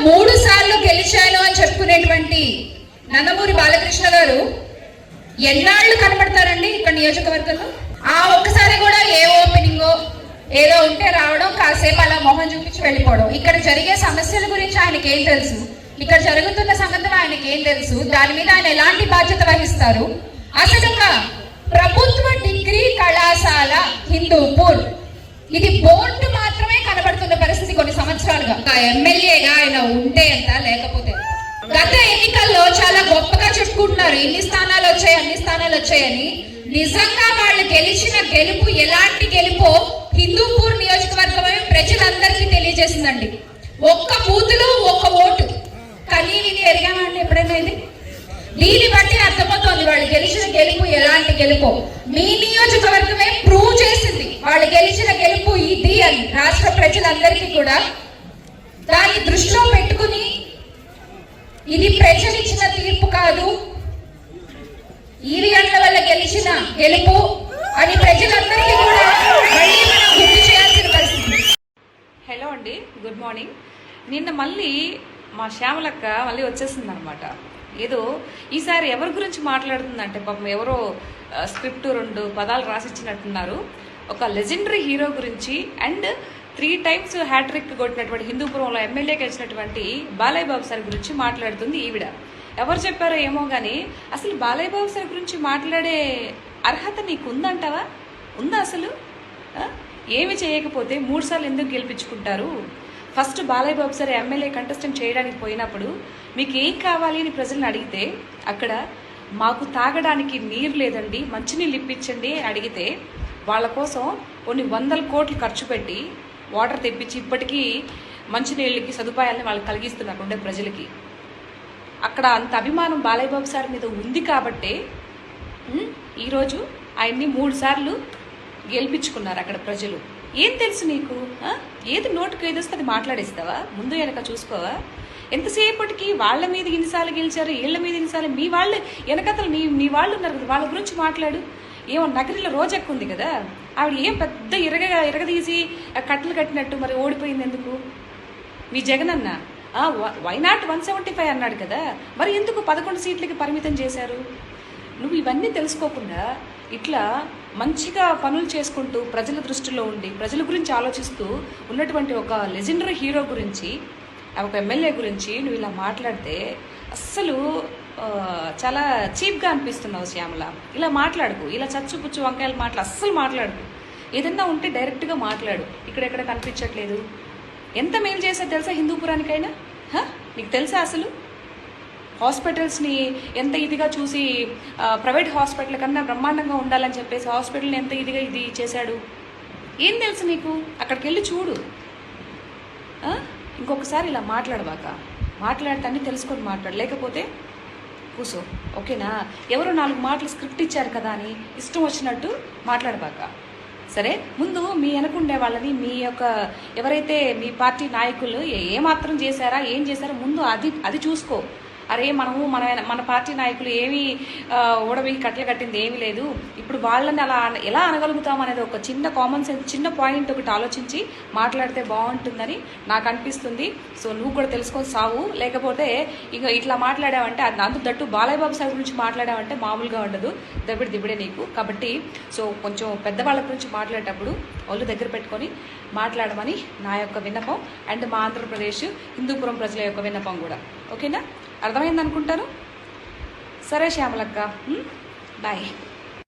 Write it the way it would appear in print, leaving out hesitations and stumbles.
3 సార్లు గెలిచాను అని చెప్పుకునేటువంటి నందమూరి బాలకృష్ణ గారు ఎన్నాళ్ళు కనబడతారండి ఇక్కడ నియోజకవర్గంలో? ఆ ఒక్కసారి కూడా ఏ ఓపెనింగో ఏదో ఉంటే రావడం, కాసేపు అలా మొహం చూపించి వెళ్ళిపోవడం. ఇక్కడ జరిగే సమస్యల గురించి ఆయనకి ఏం తెలుసు? ఇక్కడ జరుగుతున్న సంగతులు ఆయనకి ఏం తెలుసు? దాని మీద ఆయన ఎలాంటి బాధ్యత వహిస్తారు? అసలు ప్రభుత్వ డిగ్రీ కళాశాల హిందూపూర్ ఇది బోర్డు మాత్రమే కనబడుతున్న పరిస్థితి కొన్ని సంవత్సరాలుగా. ఎమ్మెల్యేగా ఆయన ఉంటే ఎంత, లేకపోతే గత ఎన్నికల్లో చాలా గొప్పగా చెప్పుకుంటున్నారు, ఇన్ని స్థానాలు వచ్చాయి అన్ని స్థానాలు వచ్చాయని. నిజంగా వాళ్ళు గెలిచిన గెలుపు ఎలాంటి గెలుపో హిందూపూర్ నియోజకవర్గమే ప్రజలందరికీ తెలియజేసిందండి. ఒక్క బూతులో ఒక్క ఓటు కానీ ఇది ఎరిగామండి ఎప్పుడైనా? ఇది దీన్ని బట్టి అర్థమవుతోంది వాళ్ళు గెలిచిన గెలుపు ఎలాంటి గెలుపు. మీ నియోజకవర్గమే ప్రూవ్ చేసింది వాళ్ళు గెలిచిన గెలుపు ఇది అని రాష్ట్ర ప్రజలందరికీ కూడా. దాన్ని దృష్టిలో పెట్టుకుని ఇది ప్రజలిచ్చిన తీర్పు కాదు, ఈవీఎంల వల్ల గెలిచిన గెలుపు అని ప్రజలందరికీ కూడా మళ్ళీ మనం గుర్తు చేయాల్సిన పరిస్థితి. హలో అండి, గుడ్ మార్నింగ్. నిన్న మళ్ళీ మా శ్యామలక్క మళ్ళీ వచ్చేసింది అనమాట. ఏదో ఈసారి ఎవరి గురించి మాట్లాడుతుందంటే పాపం ఎవరో స్క్రిప్ట్ 2 పదాలు రాసిచ్చినట్టున్నారు. ఒక లెజెండరీ హీరో గురించి అండ్ 3 టైమ్స్ హ్యాట్రిక్ కొట్టినటువంటి హిందూపురంలో ఎమ్మెల్యేకి వచ్చినటువంటి బాలయ్య బాబు సార్ గురించి మాట్లాడుతుంది ఈవిడ. ఎవరు చెప్పారో ఏమో కానీ అసలు బాలయ్య బాబు సార్ గురించి మాట్లాడే అర్హత నీకు ఉందంటావా? ఉందా అసలు? ఏమి చేయకపోతే 3 సార్లు ఎందుకు గెలిపించుకుంటారు? First Balayya Babu sir MLA contestant చేయడానికి పోయినప్పుడు మీకు ఏం కావాలి అని ప్రజలను అడిగితే అక్కడ మాకు తాగడానికి నీరు లేదండి, మంచినీళ్ళు ఇప్పించండి అడిగితే వాళ్ళ కోసం కొన్ని 100 కోట్లు ఖర్చు పెట్టి వాటర్ తెప్పించి ఇప్పటికీ మంచినీళ్ళకి సదుపాయాలని వాళ్ళకి కలిగిస్తున్నారు ఉండే ప్రజలకి. అక్కడ అంత అభిమానం బాలయ్య బాబు సార్ మీద ఉంది కాబట్టే ఈరోజు ఆయన్ని 3 సార్లు గెలిపించుకున్నారు అక్కడ ప్రజలు. ఏం తెలుసు నీకు? ఏది నోటుకు ఏదొస్తే అది మాట్లాడేస్తావా? ముందు వెనక చూసుకోవా? ఎంతసేపటికి వాళ్ళ మీద ఇన్నిసార్లు గెలిచారు, వీళ్ళ మీద ఇన్నిసార్లు, మీ వాళ్ళు వెనకతలు మీ వాళ్ళు ఉన్నారు కదా, వాళ్ళ గురించి మాట్లాడు. ఏమో నగరిలో రోజెక్కు ఉంది కదా, ఆవిడ ఏం పెద్ద ఇరగదీసి కట్టలు కట్టినట్టు మరి ఓడిపోయింది ఎందుకు? మీ జగనన్న వైనాట్ 175 అన్నాడు కదా, మరి ఎందుకు 11 సీట్లకి పరిమితం చేశారు? నువ్వు ఇవన్నీ తెలుసుకోకుండా ఇట్లా మంచిగా పనులు చేసుకుంటూ ప్రజల దృష్టిలో ఉండి ప్రజల గురించి ఆలోచిస్తూ ఉన్నటువంటి ఒక లెజెండరీ హీరో గురించి, ఒక ఎమ్మెల్యే గురించి నువ్వు ఇలా మాట్లాడితే అస్సలు చాలా చీప్గా అనిపిస్తున్నావు శ్యామల. ఇలా మాట్లాడుకు, ఇలా చచ్చుపుచ్చు వంకాయలు అస్సలు మాట్లాడుకు. ఏదన్నా ఉంటే డైరెక్ట్గా మాట్లాడు. ఇక్కడెక్కడ కనిపించట్లేదు. ఎంత మేలు చేసా తెలుసా హిందూపురానికైనా? నీకు తెలుసా అసలు? హాస్పిటల్స్ని ఎంత ఇదిగా చూసి ప్రైవేట్ హాస్పిటల్ కన్నా బ్రహ్మాండంగా ఉండాలని చెప్పేసి హాస్పిటల్ని ఎంత ఇదిగా ఇది చేశాడు. ఏం తెలుసు నీకు? అక్కడికి వెళ్ళి చూడు. ఇంకొకసారి ఇలా మాట్లాడబాక. మాట్లాడితే అన్నీ తెలుసుకొని మాట్లాడు, లేకపోతే కూసో. ఓకేనా? ఎవరో 4 మాటలు స్క్రిప్ట్ ఇచ్చారు కదా అని ఇష్టం వచ్చినట్టు మాట్లాడబాక. సరే, ముందు మీ వెనకుండే వాళ్ళని, మీ యొక్క ఎవరైతే మీ పార్టీ నాయకులు ఏమాత్రం చేశారా, ఏం చేశారో ముందు అది చూసుకో. అరే మన పార్టీ నాయకులు ఏమీ ఓడబెట్టి కట్టలు కట్టింది ఏమీ లేదు, ఇప్పుడు వాళ్ళని అలా ఎలా అనగలుగుతాం అనేది ఒక చిన్న కామన్ సెన్స్, చిన్న పాయింట్ ఒకటి ఆలోచించి మాట్లాడితే బాగుంటుందని నాకు అనిపిస్తుంది. సో నువ్వు కూడా తెలుసుకొని సావు. లేకపోతే ఇక ఇట్లా మాట్లాడావంటే దట్టు బాలయ్య బాబు సార్ గురించి మాట్లాడావంటే మామూలుగా ఉండదు, దిబ్బడే నీకు. కాబట్టి సో కొంచెం పెద్దవాళ్ళ గురించి మాట్లాడేటప్పుడు వాళ్ళు దగ్గర పెట్టుకొని మాట్లాడమని నా యొక్క విన్నపం, అండ్ మా ఆంధ్రప్రదేశ్ హిందూపురం ప్రజల యొక్క విన్నపం కూడా. ఓకేనా? అర్థమైంది అనుకుంటాను. సరే శ్యామలక్క, బాయ్.